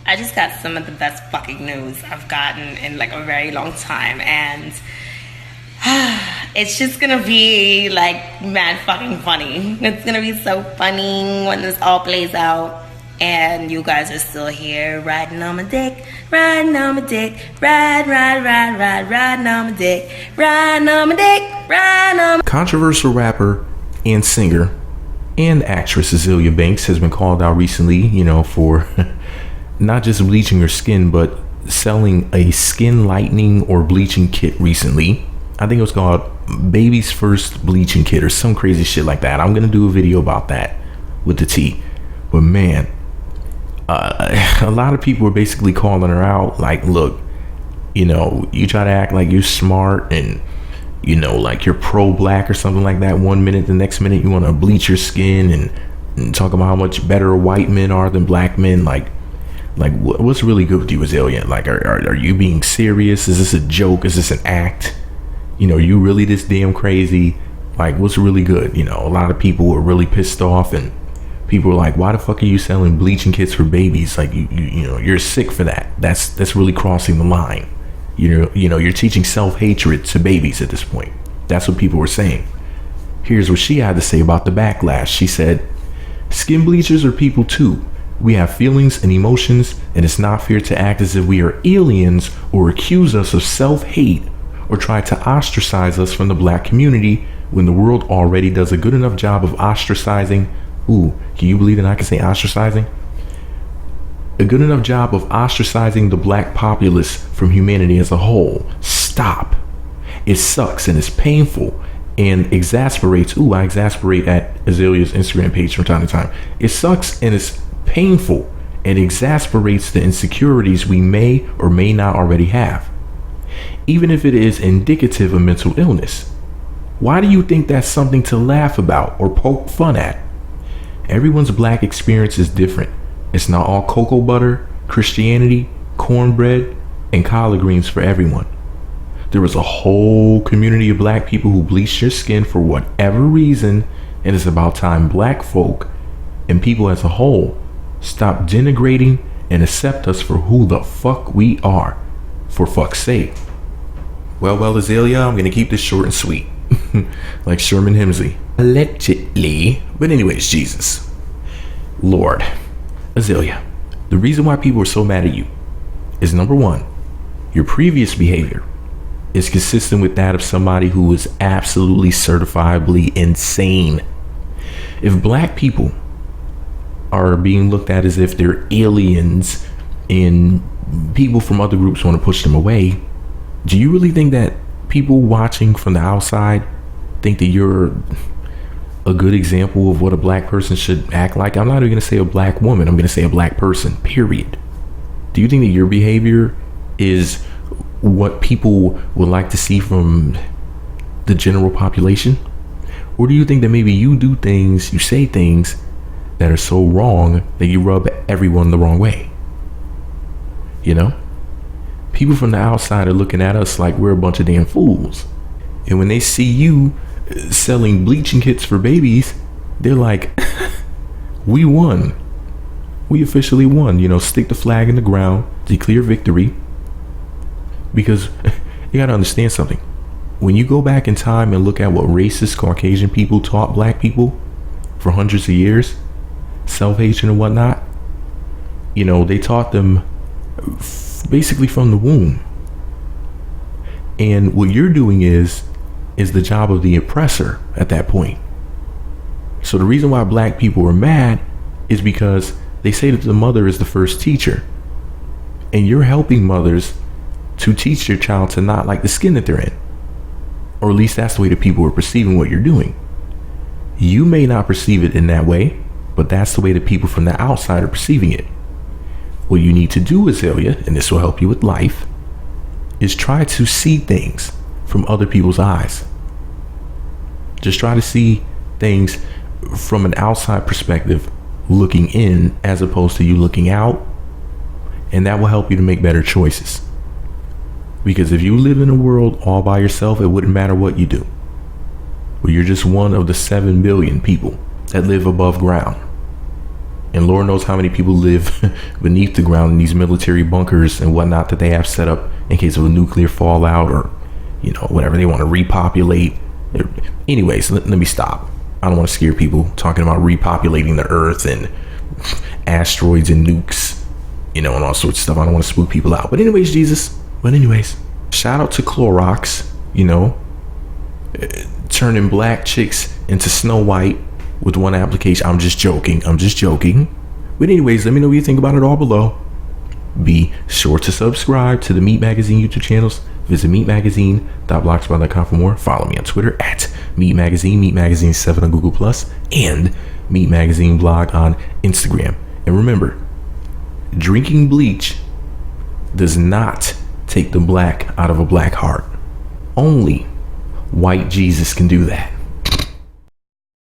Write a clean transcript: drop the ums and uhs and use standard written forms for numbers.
I just got some of the best fucking news I've gotten in like a very long time, and it's just gonna be like mad fucking funny. It's gonna be so funny when this all plays out, and you guys are still here riding on my dick, riding on my dick, riding on my dick, riding on my dick, riding on my... Controversial rapper and singer and actress Azealia Banks has been called out recently, for not just bleaching her skin, but selling a skin lightening or bleaching kit recently. I think it was called Baby's First Bleaching Kit or some crazy shit like that. I'm going to do a video about that with the T. But man, a lot of people are basically calling her out. Like, look, you try to act like you're smart and, like you're pro-black or something like that. 1 minute, the next minute you want to bleach your skin and talk about how much better white men are than black men. Like what's really good with you, Azealia? Like, are you being serious? Is this a joke? Is this an act? You really this damn crazy? Like, what's really good? A lot of people are really pissed off, and people are like, why the fuck are you selling bleaching kits for babies? Like, you're sick for that. That's really crossing the line. You're teaching self-hatred to babies at this point. That's what people were saying. Here's what she had to say about the backlash. She said, skin bleachers are people too. We have feelings and emotions, and it's not fair to act as if we are aliens or accuse us of self-hate or try to ostracize us from the black community when the world already does a good enough job of ostracizing. Ooh, can you believe that I can say ostracizing? A good enough job of ostracizing the black populace from humanity as a whole. Stop. It sucks and it's painful and exasperates. Ooh, I exasperate at Azealia's Instagram page from time to time. It sucks and it's painful and exasperates the insecurities we may or may not already have, even if it is indicative of mental illness. Why do you think that's something to laugh about or poke fun at? Everyone's black experience is different. It's not all cocoa butter, Christianity, cornbread, and collard greens for everyone. There was a whole community of black people who bleached their skin for whatever reason, and it's about time black folk and people as a whole stop denigrating and accept us for who the fuck we are, for fuck's sake. Well, Azealia, I'm gonna keep this short and sweet. Like Sherman Hemsley. Allegedly. But anyways, Jesus. Lord. Azealia, the reason why people are so mad at you is, number one, your previous behavior is consistent with that of somebody who is absolutely certifiably insane. If black people are being looked at as if they're aliens and people from other groups want to push them away, do you really think that people watching from the outside think that you're a good example of what a black person should act like? I'm not even going to say a black woman. I'm going to say a black person, period. Do you think that your behavior is what people would like to see from the general population? Or do you think that maybe you do things, you say things that are so wrong that you rub everyone the wrong way? People from the outside are looking at us like we're a bunch of damn fools. And when they see you selling bleaching kits for babies, they're like, we won. We officially won. Stick the flag in the ground, declare victory. Because you got to understand something. When you go back in time and look at what racist Caucasian people taught black people for hundreds of years, self-hatred and whatnot, they taught them basically from the womb. And what you're doing is the job of the oppressor at that point. So the reason why black people are mad is because they say that the mother is the first teacher, and you're helping mothers to teach their child to not like the skin that they're in, or at least that's the way that people are perceiving what you're doing. You may not perceive it in that way, but that's the way that people from the outside are perceiving it. What you need to do, Azealia, and this will help you with life, is try to see things from other people's eyes. Just try to see things from an outside perspective, looking in as opposed to you looking out, and that will help you to make better choices. Because if you live in a world all by yourself, it wouldn't matter what you do. But you're just one of the 7 billion people that live above ground. And Lord knows how many people live beneath the ground in these military bunkers and whatnot that they have set up in case of a nuclear fallout or, you know, whatever they want to repopulate. Anyways, let me stop. I don't want to scare people talking about repopulating the earth and asteroids and nukes, you know, and all sorts of stuff. I don't want to spook people out. But anyways, Jesus. But anyways, shout out to Clorox, you know, turning black chicks into Snow White with one application. I'm just joking. But anyways, let me know what you think about it all below. Be sure to subscribe to the Meat Magazine YouTube channels. Visit meatmagazine.blogspot.com for more. Follow me on Twitter at Meat Magazine, Meat Magazine 7 on Google+, and Meat Magazine blog on Instagram. And remember, drinking bleach does not take the black out of a black heart. Only white Jesus can do that.